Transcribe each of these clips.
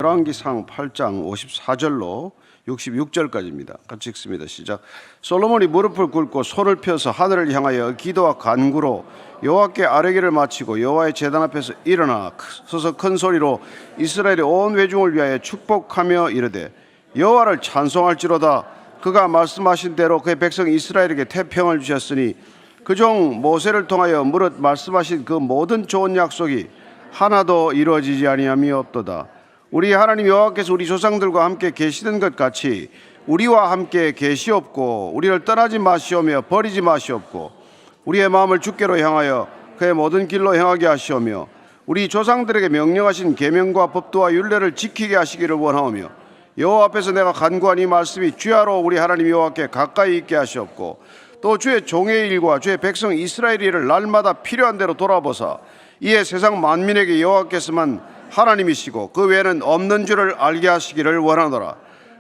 열왕기상 8장 54절로 66절까지입니다. 같이 읽습니다. 시작. 솔로몬이 무릎을 꿇고 손을 펴서 하늘을 향하여 기도와 간구로 여호와께 아뢰기를 마치고 여호와의 제단 앞에서 일어나 서서 큰 소리로 이스라엘의 온 회중을 위하여 축복하며 이르되 여호와를 찬송할지로다. 그가 말씀하신 대로 그의 백성 이스라엘에게 태평을 주셨으니 그 종 모세를 통하여 무릇 말씀하신 그 모든 좋은 약속이 하나도 이루어지지 아니함이 없도다. 우리 하나님 여호와께서 우리 조상들과 함께 계시던 것 같이 우리와 함께 계시옵고 우리를 떠나지 마시오며 버리지 마시옵고 우리의 마음을 주께로 향하여 그의 모든 길로 향하게 하시오며 우리 조상들에게 명령하신 계명과 법도와 율례를 지키게 하시기를 원하오며 여호와 앞에서 내가 간구한 이 말씀이 주야로 우리 하나님 여호와께 가까이 있게 하시옵고 또 주의 종의 일과 주의 백성 이스라엘 일을 날마다 필요한 대로 돌아보사 이에 세상 만민에게 여호와께서만 하나님이시고 그 외에는 없는 줄을 알게 하시기를 원하노라.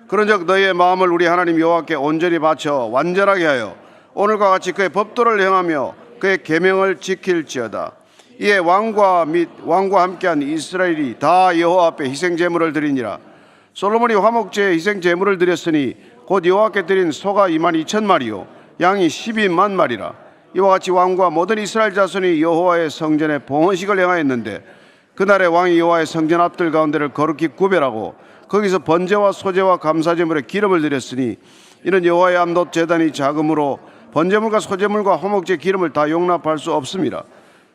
그런즉 너희의 마음을 우리 하나님 여호와께 온전히 바쳐 완전하게 하여 오늘과 같이 그의 법도를 행하며 그의 계명을 지킬지어다. 이에 왕과 및 왕과 함께한 이스라엘이 다 여호와 앞에 희생 제물을 드리니라. 솔로몬이 화목제에 희생 제물을 드렸으니 곧 여호와께 드린 소가 22,000마리요 양이 12만 마리라. 이와 같이 왕과 모든 이스라엘 자손이 여호와의 성전에 봉헌식을 행하였는데 그날에 왕이 여호와의 성전 앞들 가운데를 거룩히 구별하고 거기서 번제와 소제와 감사제물에 기름을 드렸으니 이는 여호와의 암독 제단이 작음으로 번제물과 소제물과 화목제 기름을 다 용납할 수 없습니다.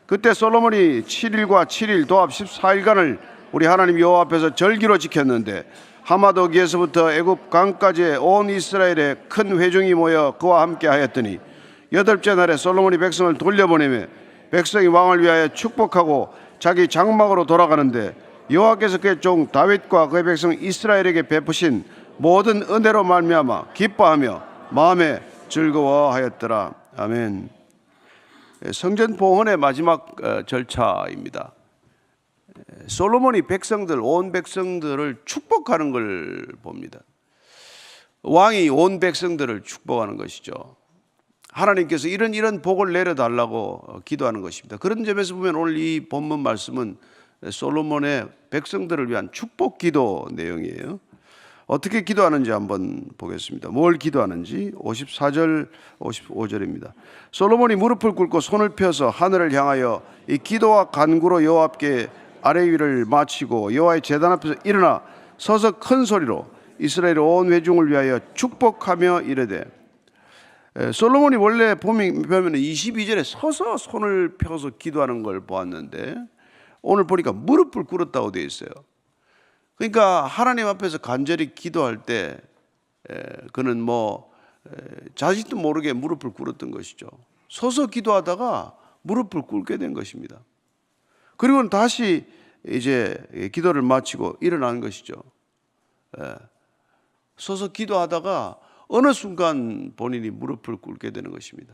그때 솔로몬이 7일과 7일 도합 14일간을 우리 하나님 여호와 앞에서 절기로 지켰는데 하마도기에서부터 애굽 강까지 온 이스라엘의 큰 회중이 모여 그와 함께 하였더니 여덟째 날에 솔로몬이 백성을 돌려보내며 백성이 왕을 위하여 축복하고 자기 장막으로 돌아가는데 여호와께서 그의 종 다윗과 그의 백성 이스라엘에게 베푸신 모든 은혜로 말미암아 기뻐하며 마음에 즐거워하였더라. 아멘. 성전 봉헌의 마지막 절차입니다. 솔로몬이 백성들 온 백성들을 축복하는 걸 봅니다. 왕이 온 백성들을 축복하는 것이죠. 하나님께서 이런 복을 내려달라고 기도하는 것입니다. 그런 점에서 보면 오늘 이 본문 말씀은 솔로몬의 백성들을 위한 축복 기도 내용이에요. 어떻게 기도하는지 한번 보겠습니다. 뭘 기도하는지 54절 55절입니다. 솔로몬이 무릎을 꿇고 손을 펴서 하늘을 향하여 이 기도와 간구로 여호와께 아뢰기를 마치고 여호와의 제단 앞에서 일어나 서서 큰 소리로 이스라엘 온 회중을 위하여 축복하며 이르되 솔로몬이 원래 보면 22절에 서서 손을 펴서 기도하는 걸 보았는데 오늘 보니까 무릎을 꿇었다고 되어 있어요. 그러니까 하나님 앞에서 간절히 기도할 때 그는 자신도 모르게 무릎을 꿇었던 것이죠. 서서 기도하다가 무릎을 꿇게 된 것입니다. 그리고는 다시 이제 기도를 마치고 일어나는 것이죠. 서서 기도하다가 어느 순간 본인이 무릎을 꿇게 되는 것입니다.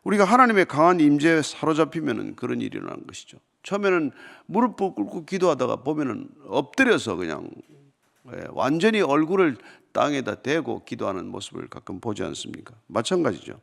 우리가 하나님의 강한 임재에 사로잡히면 그런 일이 일어나는 것이죠. 처음에는 무릎을 꿇고 기도하다가 보면은 엎드려서 그냥 완전히 얼굴을 땅에다 대고 기도하는 모습을 가끔 보지 않습니까? 마찬가지죠.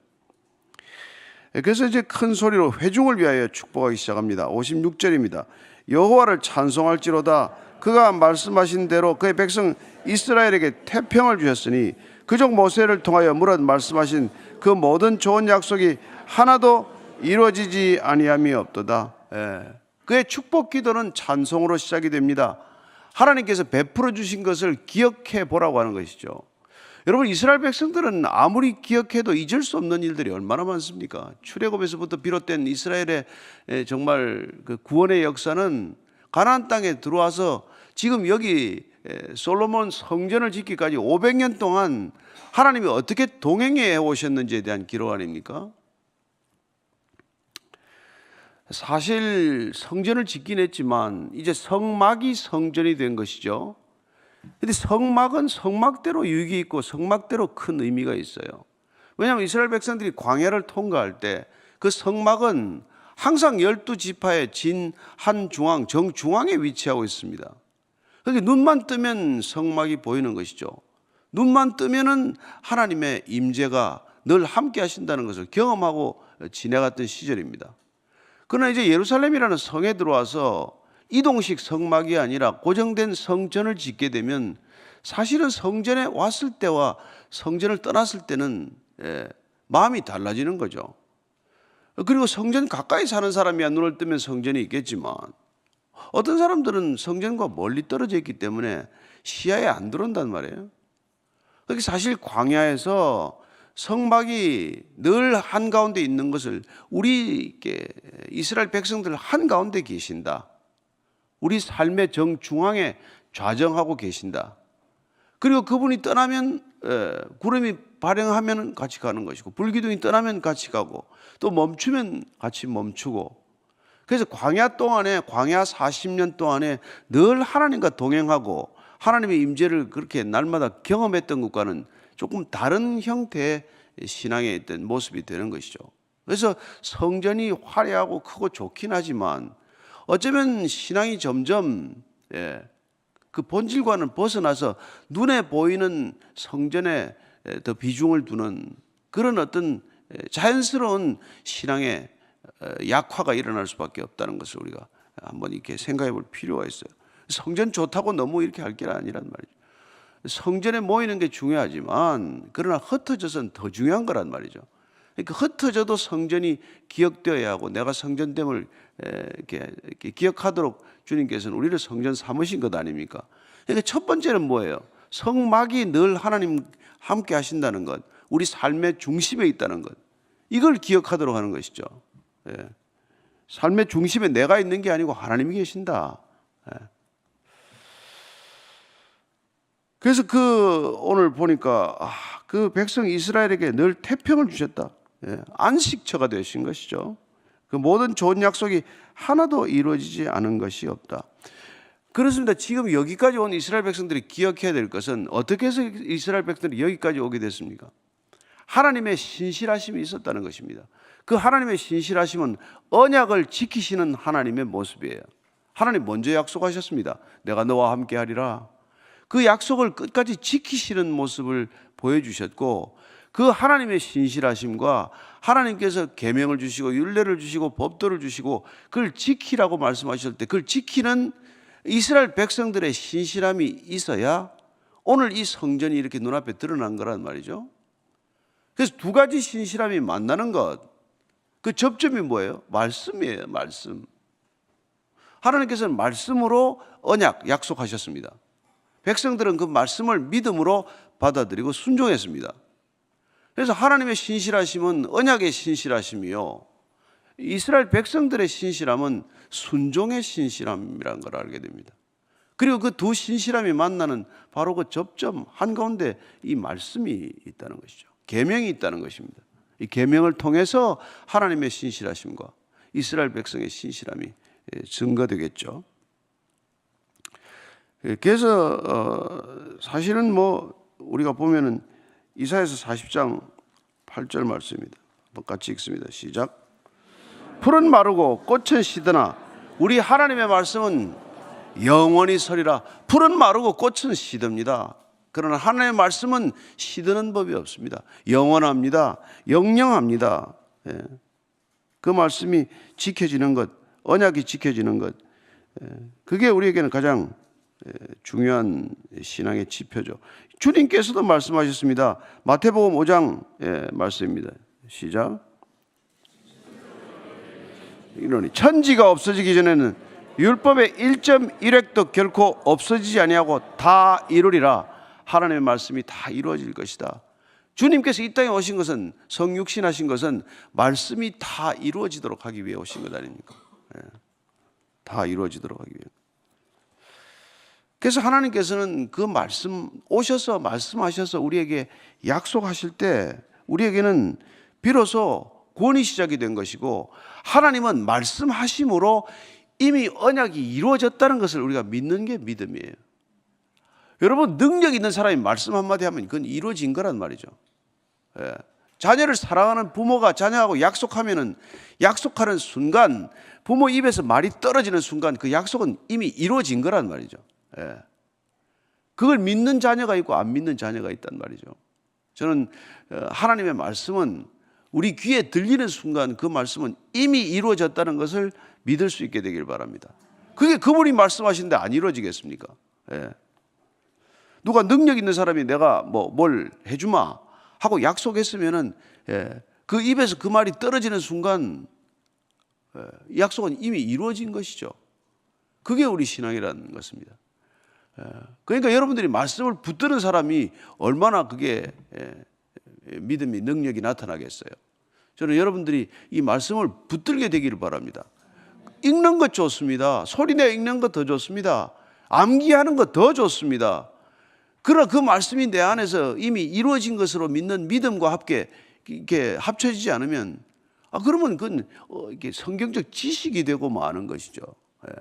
그래서 이제 큰 소리로 회중을 위하여 축복하기 시작합니다. 56절입니다. 여호와를 찬송할지로다. 그가 말씀하신 대로 그의 백성 이스라엘에게 태평을 주셨으니 그 종 모세를 통하여 무릇 말씀하신 그 모든 좋은 약속이 하나도 이루어지지 아니함이 없도다. 그의 축복 기도는 찬송으로 시작이 됩니다. 하나님께서 베풀어 주신 것을 기억해 보라고 하는 것이죠. 여러분, 이스라엘 백성들은 아무리 기억해도 잊을 수 없는 일들이 얼마나 많습니까? 출애굽에서부터 비롯된 이스라엘의 정말 그 구원의 역사는 가나안 땅에 들어와서 지금 여기 솔로몬 성전을 짓기까지 500년 동안 하나님이 어떻게 동행해 오셨는지에 대한 기록 아닙니까? 사실 성전을 짓긴 했지만 이제 성막이 성전이 된 것이죠. 그런데 성막은 성막대로 유익이 있고 성막대로 큰 의미가 있어요. 왜냐하면 이스라엘 백성들이 광야를 통과할 때 그 성막은 항상 12지파의 진 한 중앙 정중앙에 위치하고 있습니다. 그러니까 눈만 뜨면 성막이 보이는 것이죠. 눈만 뜨면은 하나님의 임재가 늘 함께 하신다는 것을 경험하고 지내갔던 시절입니다. 그러나 이제 예루살렘이라는 성에 들어와서 이동식 성막이 아니라 고정된 성전을 짓게 되면 사실은 성전에 왔을 때와 성전을 떠났을 때는 마음이 달라지는 거죠. 그리고 성전 가까이 사는 사람이야 눈을 뜨면 성전이 있겠지만 어떤 사람들은 성전과 멀리 떨어져 있기 때문에 시야에 안 들어온단 말이에요. 그렇게 사실 광야에서 성막이 늘 한가운데 있는 것을 우리 이스라엘 백성들 한가운데 계신다. 우리 삶의 정중앙에 좌정하고 계신다. 그리고 그분이 떠나면 구름이 발행하면 같이 가는 것이고 불기둥이 떠나면 같이 가고 또 멈추면 같이 멈추고 그래서 광야 동안에 광야 40년 동안에 늘 하나님과 동행하고 하나님의 임재를 그렇게 날마다 경험했던 것과는 조금 다른 형태의 신앙에 있던 모습이 되는 것이죠. 그래서 성전이 화려하고 크고 좋긴 하지만 어쩌면 신앙이 점점 그 본질과는 벗어나서 눈에 보이는 성전에 더 비중을 두는 그런 어떤 자연스러운 신앙의 약화가 일어날 수밖에 없다는 것을 우리가 한번 이렇게 생각해 볼 필요가 있어요. 성전 좋다고 너무 이렇게 할 게 아니란 말이죠. 성전에 모이는 게 중요하지만 그러나 흩어져서는 더 중요한 거란 말이죠. 그러니까 흩어져도 성전이 기억되어야 하고 내가 성전됨을 이렇게 기억하도록 주님께서는 우리를 성전 삼으신 것 아닙니까? 그러니까 첫 번째는 뭐예요? 성막이 늘 하나님 함께 하신다는 것, 우리 삶의 중심에 있다는 것, 이걸 기억하도록 하는 것이죠. 삶의 중심에 내가 있는 게 아니고 하나님이 계신다. 그래서 오늘 보니까 그 백성 이스라엘에게 늘 태평을 주셨다. 안식처가 되신 것이죠. 그 모든 좋은 약속이 하나도 이루어지지 않은 것이 없다. 그렇습니다. 지금 여기까지 온 이스라엘 백성들이 기억해야 될 것은 어떻게 해서 이스라엘 백성들이 여기까지 오게 됐습니까? 하나님의 신실하심이 있었다는 것입니다. 그 하나님의 신실하심은 언약을 지키시는 하나님의 모습이에요. 하나님 먼저 약속하셨습니다. 내가 너와 함께 하리라. 그 약속을 끝까지 지키시는 모습을 보여주셨고 그 하나님의 신실하심과 하나님께서 계명을 주시고 율례를 주시고 법도를 주시고 그걸 지키라고 말씀하실 때 그걸 지키는 이스라엘 백성들의 신실함이 있어야 오늘 이 성전이 이렇게 눈앞에 드러난 거란 말이죠. 그래서 두 가지 신실함이 만나는 것, 그 접점이 뭐예요? 말씀이에요. 말씀. 하나님께서는 말씀으로 언약 약속하셨습니다. 백성들은 그 말씀을 믿음으로 받아들이고 순종했습니다. 그래서 하나님의 신실하심은 언약의 신실하심이요, 이스라엘 백성들의 신실함은 순종의 신실함이라는 걸 알게 됩니다. 그리고 그 두 신실함이 만나는 바로 그 접점 한가운데 이 말씀이 있다는 것이죠. 계명이 있다는 것입니다. 이 계명을 통해서 하나님의 신실하심과 이스라엘 백성의 신실함이 증거되겠죠. 그래서 사실은 우리가 보면은 이사야서 40장 8절 말씀입니다. 한번 같이 읽습니다. 시작. 풀은 마르고 꽃은 시드나 우리 하나님의 말씀은 영원히 서리라. 풀은 마르고 꽃은 시듭니다. 그러나 하나님의 말씀은 시드는 법이 없습니다. 영원합니다. 영영합니다. 그 말씀이 지켜지는 것, 언약이 지켜지는 것, 그게 우리에게는 가장 중요한 신앙의 지표죠. 주님께서도 말씀하셨습니다. 마태복음 5장 말씀입니다. 시작. 이러니 천지가 없어지기 전에는 율법의 1.1획도 결코 없어지지 아니하고 다 이루리라. 하나님의 말씀이 다 이루어질 것이다. 주님께서 이 땅에 오신 것은, 성육신하신 것은 말씀이 다 이루어지도록 하기 위해 오신 것 아닙니까? 다 이루어지도록 하기 위해. 그래서 하나님께서는 그 말씀 오셔서 말씀하셔서 우리에게 약속하실 때 우리에게는 비로소 구원이 시작이 된 것이고, 하나님은 말씀하심으로 이미 언약이 이루어졌다는 것을 우리가 믿는 게 믿음이에요. 여러분, 능력 있는 사람이 말씀 한마디 하면 그건 이루어진 거란 말이죠. 자녀를 사랑하는 부모가 자녀하고 약속하면은 약속하는 순간, 부모 입에서 말이 떨어지는 순간 그 약속은 이미 이루어진 거란 말이죠. 그걸 믿는 자녀가 있고 안 믿는 자녀가 있단 말이죠. 저는 하나님의 말씀은 우리 귀에 들리는 순간 그 말씀은 이미 이루어졌다는 것을 믿을 수 있게 되길 바랍니다. 그게 그분이 말씀하신데 안 이루어지겠습니까? 예. 누가 능력 있는 사람이 내가 뭘 해주마 하고 약속했으면은, 예, 그 입에서 그 말이 떨어지는 순간, 예, 이 약속은 이미 이루어진 것이죠. 그게 우리 신앙이라는 것입니다. 예, 그러니까 여러분들이 말씀을 붙드는 사람이 얼마나 그게, 예, 믿음이 능력이 나타나겠어요. 저는 여러분들이 이 말씀을 붙들게 되기를 바랍니다. 읽는 것 좋습니다. 소리내 읽는 것 더 좋습니다. 암기하는 것 더 좋습니다. 그러나 그 말씀이 내 안에서 이미 이루어진 것으로 믿는 믿음과 함께 이렇게 합쳐지지 않으면, 그러면 그건 이게 성경적 지식이 되고 마는 것이죠. 예.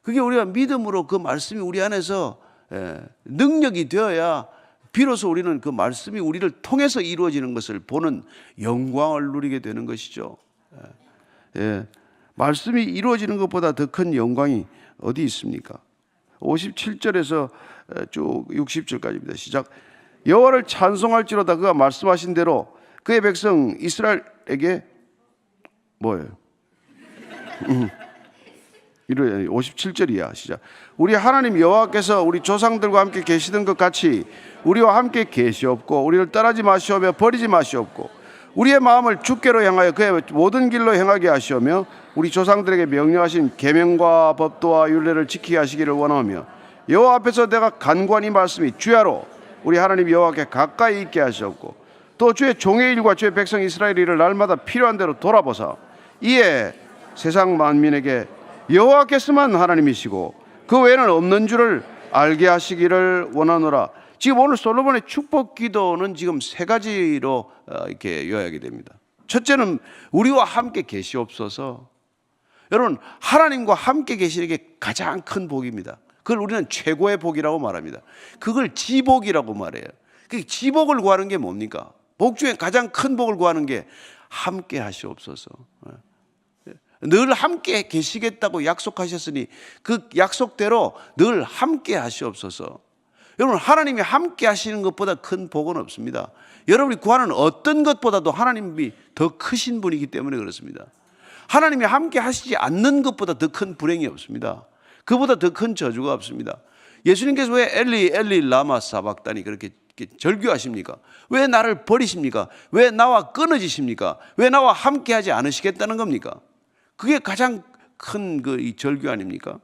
그게 우리가 믿음으로 그 말씀이 우리 안에서, 예, 능력이 되어야 비로소 우리는 그 말씀이 우리를 통해서 이루어지는 것을 보는 영광을 누리게 되는 것이죠. 예. 예. 말씀이 이루어지는 것보다 더 큰 영광이 어디 있습니까? 57절에서 쭉 60절까지입니다. 시작. 여호와를 찬송할지로다 그가 말씀하신 대로 그의 백성 이스라엘에게 뭐예요? 57절이야. 시작. 우리 하나님 여호와께서 우리 조상들과 함께 계시던 것 같이 우리와 함께 계시옵고 우리를 떠나지 마시오며 버리지 마시옵고 우리의 마음을 주께로 향하여 그의 모든 길로 행하게 하시오며 우리 조상들에게 명령하신 계명과 법도와 율례를 지키게 하시기를 원하며 여호와 앞에서 내가 간구한 이 말씀이 주야로 우리 하나님 여호와께 가까이 있게 하시옵고 또 주의 종의 일과 주의 백성 이스라엘 일을 날마다 필요한 대로 돌아보사 이에 세상 만민에게 여호와께서만 하나님이시고 그 외에는 없는 줄을 알게 하시기를 원하노라. 지금 오늘 솔로몬의 축복 기도는 지금 세 가지로 이렇게 요약이 됩니다. 첫째는 우리와 함께 계시옵소서. 여러분, 하나님과 함께 계시는 게 가장 큰 복입니다. 그걸 우리는 최고의 복이라고 말합니다. 그걸 지복이라고 말해요. 그 지복을 구하는 게 뭡니까? 복 중에 가장 큰 복을 구하는 게 함께 하시옵소서. 늘 함께 계시겠다고 약속하셨으니 그 약속대로 늘 함께 하시옵소서. 여러분, 하나님이 함께 하시는 것보다 큰 복은 없습니다. 여러분이 구하는 어떤 것보다도 하나님이 더 크신 분이기 때문에 그렇습니다. 하나님이 함께 하시지 않는 것보다 더 큰 불행이 없습니다. 그보다 더 큰 저주가 없습니다. 예수님께서 왜 엘리 엘리 라마 사박다니 그렇게 절규하십니까? 왜 나를 버리십니까? 왜 나와 끊어지십니까? 왜 나와 함께 하지 않으시겠다는 겁니까? 그게 가장 큰 이 절규 아닙니까?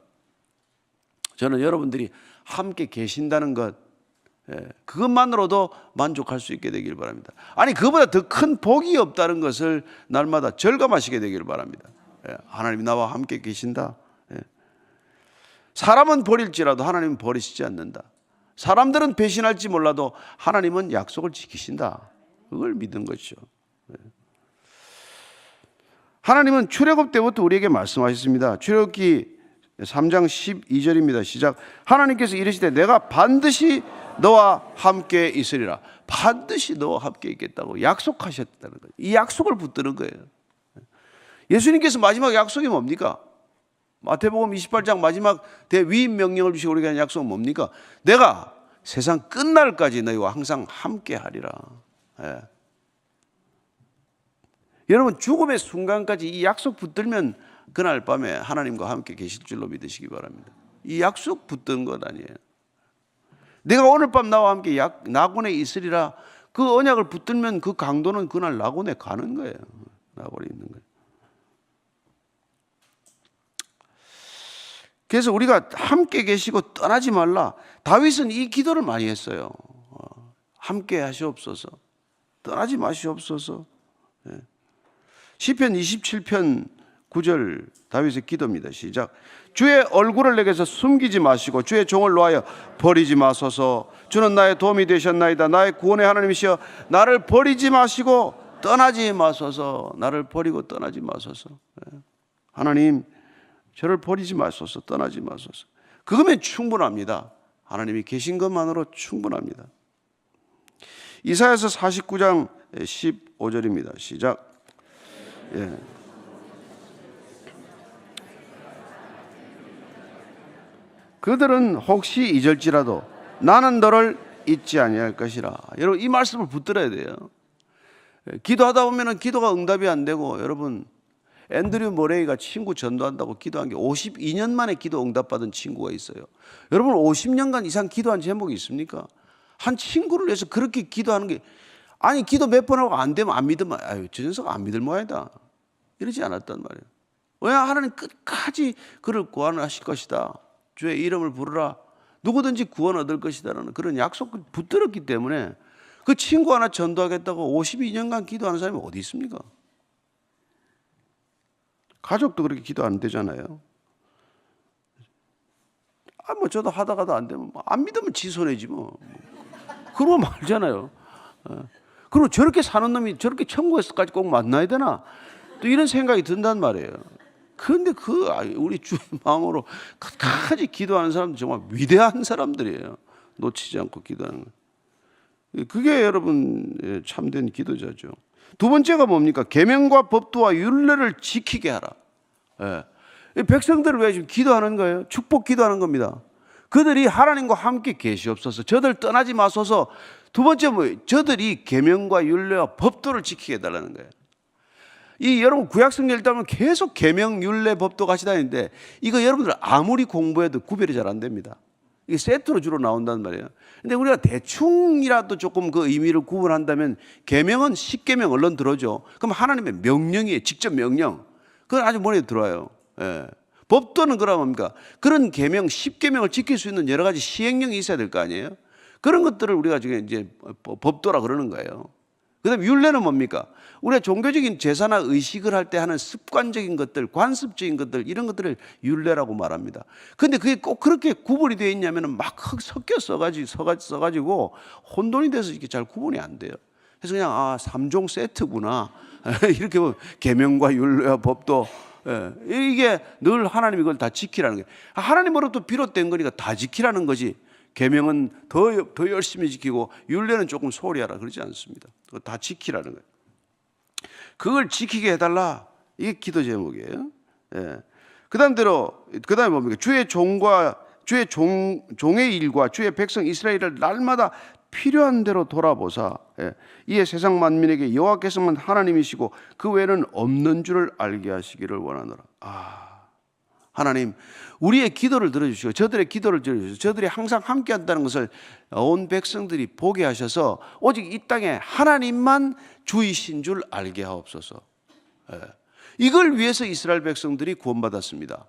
저는 여러분들이 함께 계신다는 것, 그것만으로도 만족할 수 있게 되길 바랍니다. 아니, 그보다 더 큰 복이 없다는 것을 날마다 절감하시게 되길 바랍니다. 하나님이 나와 함께 계신다. 사람은 버릴지라도 하나님은 버리시지 않는다. 사람들은 배신할지 몰라도 하나님은 약속을 지키신다. 그걸 믿는 것이죠. 하나님은 출애굽 때부터 우리에게 말씀하셨습니다. 출애굽기 3장 12절입니다. 시작. 하나님께서 이르시되 내가 반드시 너와 함께 있으리라. 반드시 너와 함께 있겠다고 약속하셨다는 거예요. 이 약속을 붙드는 거예요. 예수님께서 마지막 약속이 뭡니까? 마태복음 28장 마지막 대위임 명령을 주시고 우리에게 한 약속은 뭡니까? 내가 세상 끝날까지 너희와 항상 함께 하리라. 예. 여러분, 죽음의 순간까지 이 약속 붙들면 그날 밤에 하나님과 함께 계실 줄로 믿으시기 바랍니다. 이 약속 붙든 것 아니에요. 내가 오늘 밤 나와 함께 낙원에 있으리라. 그 언약을 붙들면 그 강도는 그날 낙원에 가는 거예요. 낙원에 있는 거예요. 그래서 우리가 함께 계시고 떠나지 말라. 다윗은 이 기도를 많이 했어요. 함께 하시옵소서. 떠나지 마시옵소서. 시편 27편 9절 다윗의 기도입니다. 시작. 주의 얼굴을 내게서 숨기지 마시고 주의 종을 놓아여 버리지 마소서. 주는 나의 도움이 되셨나이다. 나의 구원의 하나님이시여 나를 버리지 마시고 떠나지 마소서. 나를 버리고 떠나지 마소서. 하나님, 저를 버리지 마소서. 떠나지 마소서. 그거면 충분합니다. 하나님이 계신 것만으로 충분합니다. 이사야서 49장 15절입니다. 시작. 예. 그들은 혹시 잊을지라도 나는 너를 잊지 아니할 것이라. 여러분, 이 말씀을 붙들어야 돼요. 기도하다 보면 기도가 응답이 안 되고, 여러분, 앤드류 모레이가 친구 전도한다고 기도한 게 52년 만에 기도 응답받은 친구가 있어요. 여러분 50년간 이상 기도한 제목이 있습니까? 한 친구를 위해서 그렇게 기도하는 게, 아니 기도 몇 번 하고 안 되면 안 믿으면 아유 저 녀석 안 믿을 모양이다 이러지 않았단 말이에요. 왜? 하나님 끝까지 그를 구원하실 것이다, 주의 이름을 부르라, 누구든지 구원 얻을 것이다라는 그런 약속을 붙들었기 때문에 그 친구 하나 전도하겠다고 52년간 기도하는 사람이 어디 있습니까? 가족도 그렇게 기도 안 되잖아요. 뭐 저도 하다가도 안 되면 안 믿으면 지 손해지 뭐. 그러고 말잖아요. 그리고 저렇게 사는 놈이 저렇게 천국에서까지 꼭 만나야 되나? 또 이런 생각이 든단 말이에요. 그런데 우리 주의 마음으로 끝까지 기도하는 사람들 정말 위대한 사람들이에요. 놓치지 않고 기도하는 거. 그게 여러분 참된 기도자죠. 두 번째가 뭡니까? 계명과 법도와 율례를 지키게 하라. 백성들을 왜 지금 기도하는 거예요? 축복 기도하는 겁니다. 그들이 하나님과 함께 계시옵소서. 저들 떠나지 마소서. 두 번째 뭐예요? 저들이 계명과 율례와 법도를 지키게 해달라는 거예요. 여러분 구약성경 읽다보면 계속 계명, 율례, 법도 같이 다니는데 이거 여러분들 아무리 공부해도 구별이 잘 안 됩니다. 이게 세트로 주로 나온단 말이에요. 근데 우리가 대충이라도 조금 그 의미를 구분한다면 계명은 10계명 얼른 들어줘. 그럼 하나님의 명령이에요. 직접 명령. 그건 아주 머리에 들어와요. 법도는 그러면 뭡니까? 그런 계명, 10계명을 지킬 수 있는 여러 가지 시행령이 있어야 될 거 아니에요? 그런 것들을 우리가 지금 이제 법도라 그러는 거예요. 그다음에 율례는 뭡니까? 우리가 종교적인 제사나 의식을 할 때 하는 습관적인 것들, 관습적인 것들, 이런 것들을 율례라고 말합니다. 그런데 그게 꼭 그렇게 구분이 되어 있냐면 막 섞여 써가지고 혼돈이 돼서 이렇게 잘 구분이 안 돼요. 그래서 그냥 3종 세트구나 이렇게 보면 계명과 율례와 법도, 이게 늘 하나님이 그걸 다 지키라는 거예요. 하나님으로부터 비롯된 거니까 다 지키라는 거지. 계명은 더 열심히 지키고 율례는 조금 소홀히 하라 그러지 않습니다. 그거 다 지키라는 거예요. 그걸 지키게 해달라. 이게 기도 제목이에요. 그다음에 뭡니까? 주의 종의 일과 주의 백성 이스라엘을 날마다 필요한 대로 돌아보사 이에 세상 만민에게 여호와께서만 하나님이시고 그 외에는 없는 줄을 알게 하시기를 원하노라. 하나님, 우리의 기도를 들어주시고 저들의 기도를 들어주시고 저들이 항상 함께 한다는 것을 온 백성들이 보게 하셔서 오직 이 땅에 하나님만 주이신 줄 알게 하옵소서. 이걸 위해서 이스라엘 백성들이 구원받았습니다.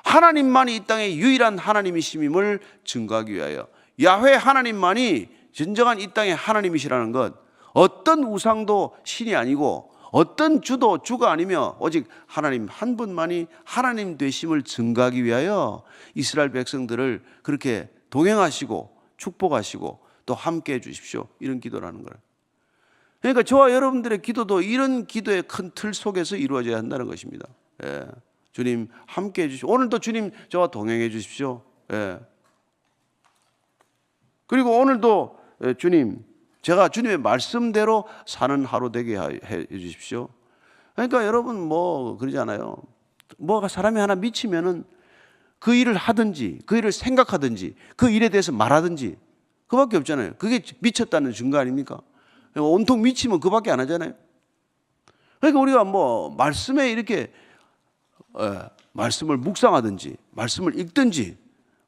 하나님만이 이 땅의 유일한 하나님이심을 증거하기 위하여, 야훼 하나님만이 진정한 이 땅의 하나님이시라는 것, 어떤 우상도 신이 아니고 어떤 주도 주가 아니며 오직 하나님 한 분만이 하나님 되심을 증거하기 위하여 이스라엘 백성들을 그렇게 동행하시고 축복하시고 또 함께 해 주십시오, 이런 기도라는 거예요. 그러니까 저와 여러분들의 기도도 이런 기도의 큰 틀 속에서 이루어져야 한다는 것입니다. 주님 함께 해 주십시오. 오늘도 주님 저와 동행해 주십시오. 그리고 오늘도 주님, 제가 주님의 말씀대로 사는 하루 되게 해 주십시오. 그러니까 여러분 그러잖아요. 뭐가 사람이 하나 미치면은 그 일을 하든지 그 일을 생각하든지 그 일에 대해서 말하든지 그밖에 없잖아요. 그게 미쳤다는 증거 아닙니까? 온통 미치면 그밖에 안 하잖아요. 그러니까 우리가 말씀에 이렇게 말씀을 묵상하든지 말씀을 읽든지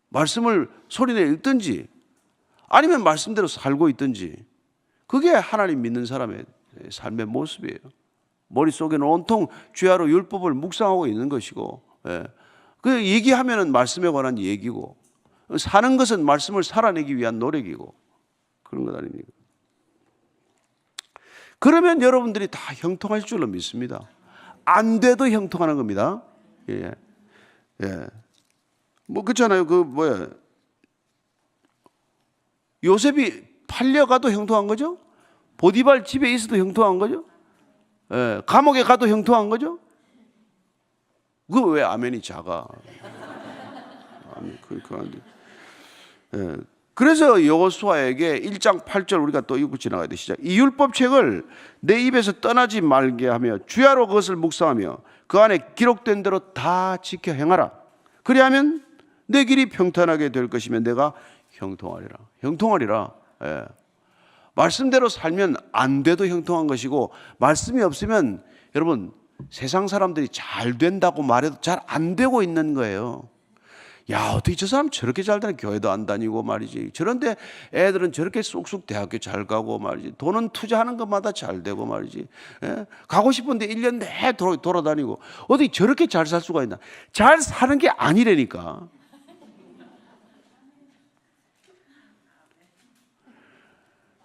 말씀을 소리내 읽든지 아니면 말씀대로 살고 있든지, 그게 하나님 믿는 사람의 삶의 모습이에요. 머릿속에는 온통 주야로 율법을 묵상하고 있는 것이고, 그 얘기하면은 말씀에 관한 얘기고, 사는 것은 말씀을 살아내기 위한 노력이고, 그런 것 아닙니까? 그러면 여러분들이 다 형통할 줄로 믿습니다. 안 돼도 형통하는 겁니다. 그렇잖아요. 요셉이 팔려가도 형통한 거죠. 보디발 집에 있어도 형통한 거죠. 감옥에 가도 형통한 거죠. 그거 왜 아멘이 작아? 그래서 여호수아에게 1장 8절 우리가 또 읽고 지나가야 돼. 시작. 이 율법책을 내 입에서 떠나지 말게 하며 주야로 그것을 묵상하며 그 안에 기록된 대로 다 지켜 행하라. 그리하면 내 길이 평탄하게 될 것이며 내가 형통하리라. 말씀대로 살면 안 돼도 형통한 것이고, 말씀이 없으면 여러분 세상 사람들이 잘 된다고 말해도 잘 안 되고 있는 거예요. 야, 어떻게 저 사람 저렇게 잘 되나? 교회도 안 다니고 말이지. 저런데 애들은 저렇게 쑥쑥 대학교 잘 가고 말이지. 돈은 투자하는 것마다 잘 되고 말이지. 예? 가고 싶은데 1년 내내 돌아다니고 어떻게 저렇게 잘 살 수가 있나? 잘 사는 게 아니라니까.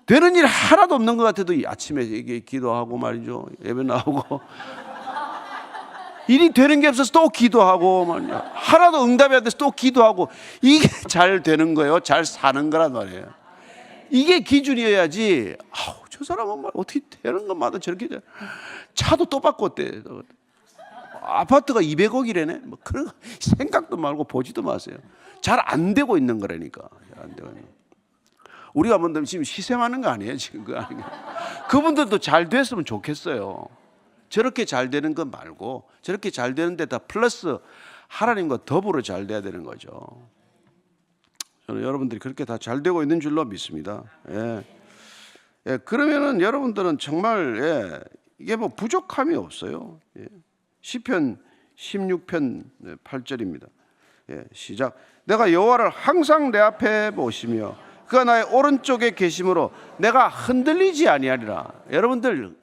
되는 일 하나도 없는 것 같아도 아침에 이게 기도하고 말이죠. 예배 나오고 일이 되는 게 없어서 또 기도하고 말이야. 하나도 응답이 안 돼서 또 기도하고. 이게 잘 되는 거예요. 잘 사는 거란 말이에요. 이게 기준이어야지. 아우, 저 사람은 말 어떻게 되는 것마다 저렇게 차도 또 바꿨대. 아파트가 200억이래네. 뭐 그런 생각도 말고 보지도 마세요. 잘 안 되고 있는 거라니까. 안 되고 있는 거. 우리가 뭔데 지금 희생하는 거 아니에요? 지금 그거 아니에요? 그분들도 잘 됐으면 좋겠어요. 저렇게 잘 되는 것 말고 저렇게 잘 되는 데다 플러스 하나님과 더불어 잘 돼야 되는 거죠. 저는 여러분들이 그렇게 다 잘 되고 있는 줄로 믿습니다. 예. 예, 그러면은 여러분들은 정말 예, 이게 뭐 부족함이 없어요. 예. 시편 16편 8절입니다. 예, 시작. 내가 여호와를 항상 내 앞에 모시며 그가 나의 오른쪽에 계심으로 내가 흔들리지 아니하리라. 여러분들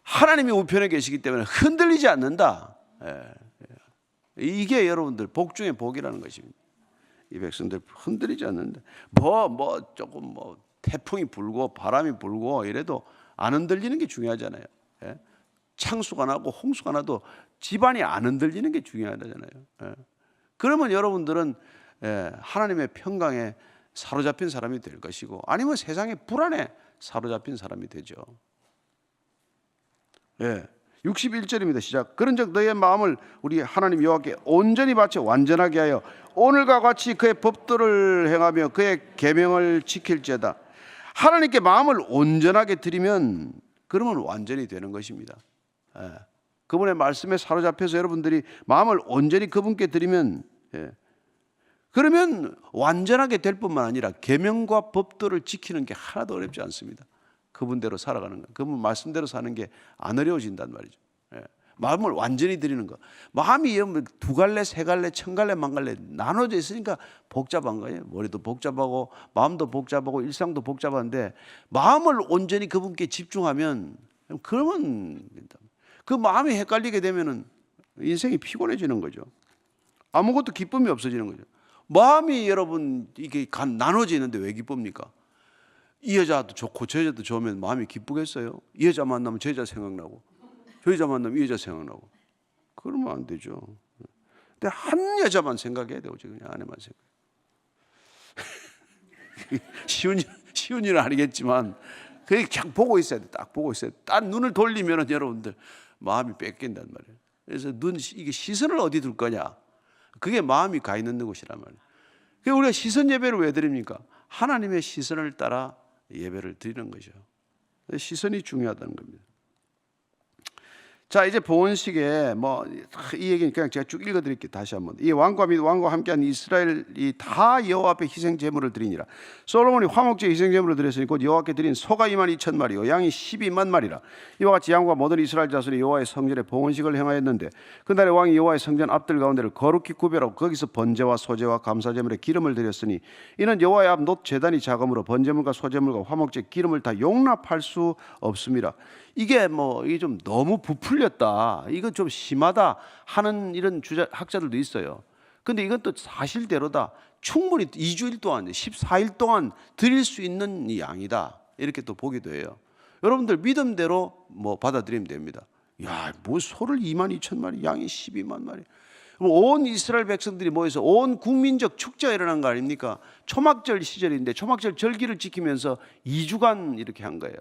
하나님이 우편에 계시기 때문에 흔들리지 않는다. 이게 여러분들 복 중에 복이라는 것입니다. 이 백성들 흔들리지 않는다. 조금 태풍이 불고 바람이 불고 이래도 안 흔들리는 게 중요하잖아요. 창수가 나고 홍수가 나도 집안이 안 흔들리는 게 중요하잖아요. 그러면 여러분들은 하나님의 평강에 사로잡힌 사람이 될 것이고 아니면 세상의 불안에 사로잡힌 사람이 되죠. 예, 61절입니다. 시작. 그런즉 너의 마음을 우리 하나님 여호와께 온전히 바쳐 완전하게 하여 오늘과 같이 그의 법도를 행하며 그의 계명을 지킬지어다. 하나님께 마음을 온전하게 드리면 그러면 완전히 되는 것입니다. 예, 그분의 말씀에 사로잡혀서 여러분들이 마음을 온전히 그분께 드리면 그러면 완전하게 될 뿐만 아니라 계명과 법도를 지키는 게 하나도 어렵지 않습니다. 그분대로 살아가는 거, 그분 말씀대로 사는 게 안 어려워진단 말이죠. 마음을 완전히 드리는 거. 마음이 두 갈래, 세 갈래, 천 갈래, 만 갈래 나눠져 있으니까 복잡한 거예요. 머리도 복잡하고 마음도 복잡하고 일상도 복잡한데 마음을 온전히 그분께 집중하면 그러면 그 마음이 헷갈리게 되면은 인생이 피곤해지는 거죠. 아무것도 기쁨이 없어지는 거죠. 마음이 여러분 이게 나눠져 있는데 왜 기쁩니까? 이 여자도 좋고 저 여자도 좋으면 마음이 기쁘겠어요? 이 여자 만나면 저 여자 생각나고 저 여자 만나면 이 여자 생각나고 그러면 안 되죠. 근데 한 여자만 생각해야 되고 그냥 아내만 생각. 쉬운 일은 아니겠지만 그게 그냥 보고 있어야 돼. 딱 보고 있어야 돼. 딱 눈을 돌리면은 여러분들 마음이 뺏긴단 말이에요. 그래서 이게 시선을 어디 둘 거냐? 그게 마음이 가 있는 곳이란 말이에요. 그래서 우리가 시선 예배를 왜 드립니까? 하나님의 시선을 따라 예배를 드리는 거죠. 시선이 중요하다는 겁니다. 자, 이제 보온식에 이 얘기는 그냥 제가 쭉 읽어드릴게요. 다시 한번. 이 왕과 및 왕과 함께한 이스라엘이 다 여호와 앞에 희생 제물을 드리니라. 솔로몬이 화목제 희생 제물을 드렸으니 곧 여호와께 드린 소가 22,000마리요 양이 12만 마리라. 이와 같이 양과 모든 이스라엘 자손이 여호와의 성전에 보온식을 행하였는데 그날에 왕이 여호와의 성전 앞들 가운데를 거룩히 구별하고 거기서 번제와 소제와 감사제물에 기름을 드렸으니 이는 여호와의 앞 놋 제단이 작음으로 번제물과 소제물과 화목제 기름을 다 용납할 수 없습니다. 이게 이게 좀 너무 부풀렸다, 이건 좀 심하다 하는 이런 학자들도 있어요. 근데 이건 또 사실대로다. 충분히 2주일 동안 14일 동안 드릴 수 있는 이 양이다, 이렇게 또 보기도 해요. 여러분들 믿음대로 받아들이면 됩니다. 야, 소를 22,000마리, 양이 12만 마리. 온 이스라엘 백성들이 모여서 온 국민적 축제가 일어난 거 아닙니까? 초막절 시절인데 초막절 절기를 지키면서 2주간 이렇게 한 거예요.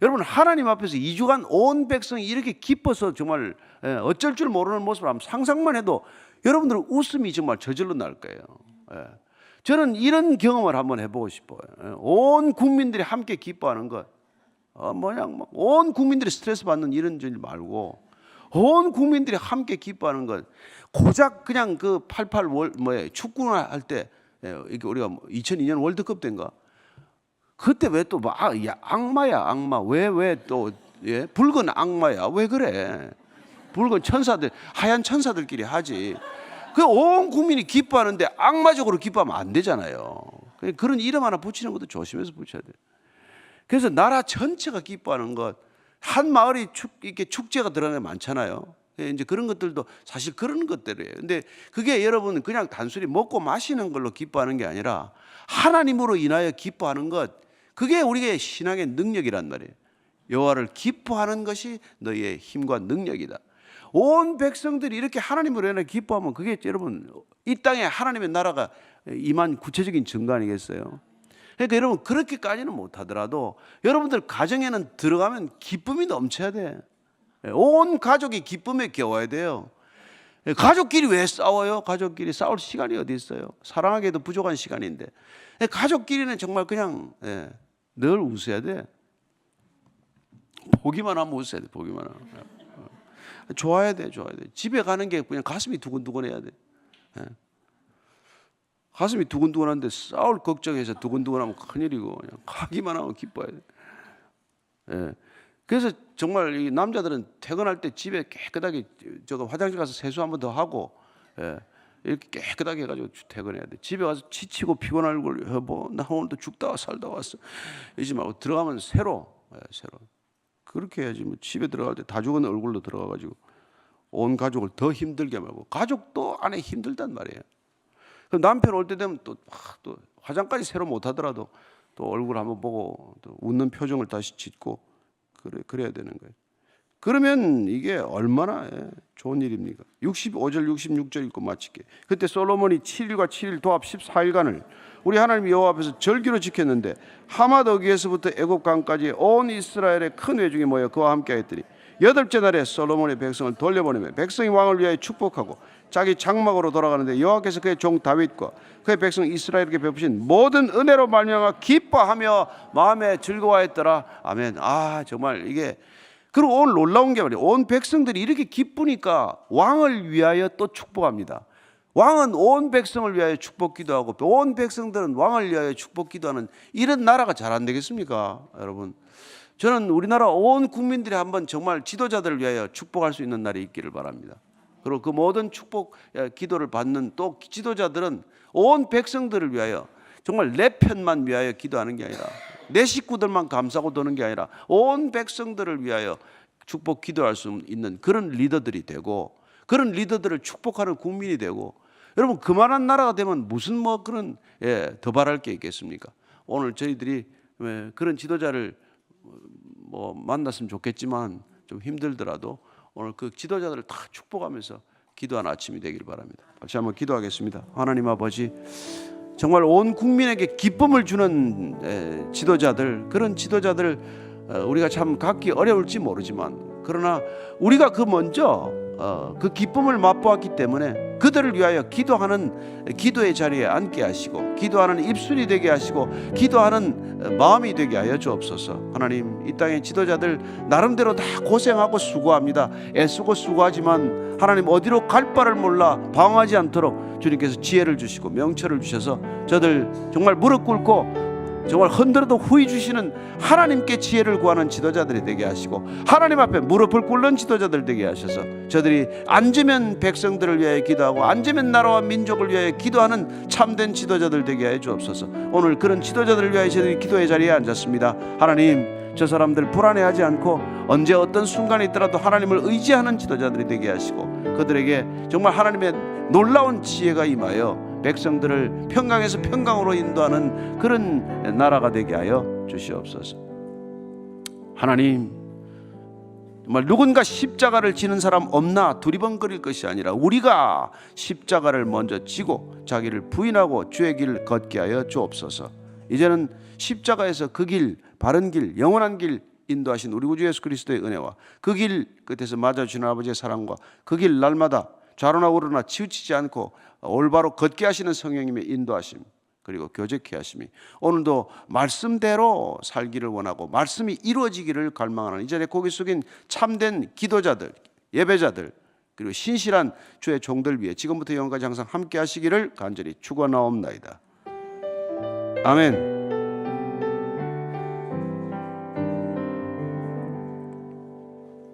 여러분, 하나님 앞에서 2주간 온 백성이 이렇게 기뻐서 정말 어쩔 줄 모르는 모습을 한번 상상만 해도 여러분들은 웃음이 정말 저절로 날 거예요. 저는 이런 경험을 한번 해보고 싶어요. 온 국민들이 함께 기뻐하는 것. 온 국민들이 스트레스 받는 이런 일 말고 온 국민들이 함께 기뻐하는 것. 고작 그냥 그 88 축구나 할 때 이게 우리가 2002년 월드컵 때인가? 그때 왜 또 악마야 악마, 왜 또 붉은 악마야, 왜 그래? 붉은 천사들, 하얀 천사들끼리 하지. 그 온 국민이 기뻐하는데 악마적으로 기뻐하면 안 되잖아요. 그런 이름 하나 붙이는 것도 조심해서 붙여야 돼요. 그래서 나라 전체가 기뻐하는 것, 한 마을이 이렇게 축제가 들어가는 게 많잖아요. 이제 그런 것들도 사실 그런 것들이에요. 근데 그게 여러분 그냥 단순히 먹고 마시는 걸로 기뻐하는 게 아니라 하나님으로 인하여 기뻐하는 것, 그게 우리의 신앙의 능력이란 말이에요. 여호와를 기뻐하는 것이 너희의 힘과 능력이다. 온 백성들이 이렇게 하나님으로 인하여 기뻐하면 그게 여러분 이 땅에 하나님의 나라가 임한 구체적인 증거 아니겠어요? 그러니까 여러분 그렇게까지는 못하더라도 여러분들 가정에는 들어가면 기쁨이 넘쳐야 돼. 온 가족이 기쁨에 겨워야 돼요. 가족끼리 왜 싸워요? 가족끼리 싸울 시간이 어디 있어요? 사랑하기에도 부족한 시간인데 가족끼리는 정말 그냥 늘 웃어야 돼. 보기만 하면 웃어야 돼. 보기만 하면 좋아야 돼. 좋아야 돼. 집에 가는 게 그냥 가슴이 두근두근해야 돼. 가슴이 두근두근한데 싸울 걱정해서 두근두근하면 큰일이고 그냥 가기만 하면 기뻐야 돼. 그래서 정말 이 남자들은 퇴근할 때 집에 깨끗하게 저거 화장실 가서 세수 한 번 더 하고 이렇게 깨끗하게 해가지고 퇴근해야 돼. 집에 가서 지치고 피곤한 얼굴 여보 나 오늘도 죽다 살다 왔어 이러지 말고 들어가면 새로 그렇게 해야지. 뭐 집에 들어갈 때 다 죽은 얼굴로 들어가가지고 온 가족을 더 힘들게 말고 가족도 안에 힘들단 말이에요. 그럼 남편 올 때 되면 또 화장까지 새로 못하더라도 또 얼굴 한번 보고 또 웃는 표정을 다시 짓고 그래야 되는 거예요. 그러면 이게 얼마나 좋은 일입니까? 65절 66절 읽고 마칠게. 그때 솔로몬이 7일과 7일 도합 14일간을 우리 하나님 여호와 앞에서 절기로 지켰는데 하맛 어귀에서부터 애굽 강까지 온 이스라엘의 큰 회중이 모여 그와 함께 했더니 여덟째 날에 솔로몬의 백성을 돌려보내며 백성이 왕을 위하여 축복하고 자기 장막으로 돌아가는데 여호와께서 그의 종 다윗과 그의 백성 이스라엘에게 베푸신 모든 은혜로 말미암아 기뻐하며 마음에 즐거워했더라. 아멘. 정말 이게 그리고 오늘 놀라운 게 말이에요. 온 백성들이 이렇게 기쁘니까 왕을 위하여 또 축복합니다. 왕은 온 백성을 위하여 축복 기도하고 온 백성들은 왕을 위하여 축복 기도하는 이런 나라가 잘 안 되겠습니까? 여러분, 저는 우리나라 온 국민들이 한번 정말 지도자들을 위하여 축복할 수 있는 날이 있기를 바랍니다. 그리고 그 모든 축복 기도를 받는 또 지도자들은 온 백성들을 위하여 정말 내 편만 위하여 기도하는 게 아니라 내 식구들만 감싸고 도는 게 아니라 온 백성들을 위하여 축복 기도할 수 있는 그런 리더들이 되고 그런 리더들을 축복하는 국민이 되고 여러분 그만한 나라가 되면 무슨 그런 더 바랄 게 있겠습니까? 오늘 저희들이 그런 지도자를 만났으면 좋겠지만 좀 힘들더라도 오늘 그 지도자들을 다 축복하면서 기도하는 아침이 되길 바랍니다. 같이 한번 기도하겠습니다. 하나님 아버지, 정말 온 국민에게 기쁨을 주는 지도자들, 그런 지도자들 우리가 참 갖기 어려울지 모르지만 그러나 우리가 먼저 그 기쁨을 맛보았기 때문에 그들을 위하여 기도하는 기도의 자리에 앉게 하시고 기도하는 입술이 되게 하시고 기도하는 마음이 되게 하여 주옵소서. 하나님, 이 땅의 지도자들 나름대로 다 고생하고 수고합니다. 애쓰고 수고하지만 하나님 어디로 갈 바를 몰라 방황하지 않도록 주님께서 지혜를 주시고 명철을 주셔서 저들 정말 무릎 꿇고 정말 흔들어도 후히 주시는 하나님께 지혜를 구하는 지도자들이 되게 하시고 하나님 앞에 무릎을 꿇는 지도자들 되게 하셔서 저들이 앉으면 백성들을 위하여 기도하고 앉으면 나라와 민족을 위하여 기도하는 참된 지도자들 되게 하여 주옵소서. 오늘 그런 지도자들을 위하여 저들이 기도의 자리에 앉았습니다. 하나님, 저 사람들 불안해하지 않고 언제 어떤 순간에 있더라도 하나님을 의지하는 지도자들이 되게 하시고 그들에게 정말 하나님의 놀라운 지혜가 임하여 백성들을 평강에서 평강으로 인도하는 그런 나라가 되게 하여 주시옵소서. 하나님, 정말 누군가 십자가를 지는 사람 없나 두리번거릴 것이 아니라 우리가 십자가를 먼저 지고 자기를 부인하고 주의 길을 걷게 하여 주옵소서. 이제는 십자가에서 그 길, 바른 길, 영원한 길 인도하신 우리 구주 예수 그리스도의 은혜와 그 길 끝에서 맞아주시는 아버지의 사랑과 그 길 날마다 좌로나 우로나 치우치지 않고 올바로 걷게 하시는 성령님의 인도하심 그리고 교제케 하심이 오늘도 말씀대로 살기를 원하고 말씀이 이루어지기를 갈망하는 이 자리에 고개 숙인 참된 기도자들, 예배자들 그리고 신실한 주의 종들 위해 지금부터 영원까지 항상 함께 하시기를 간절히 축원하옵나이다. 아멘.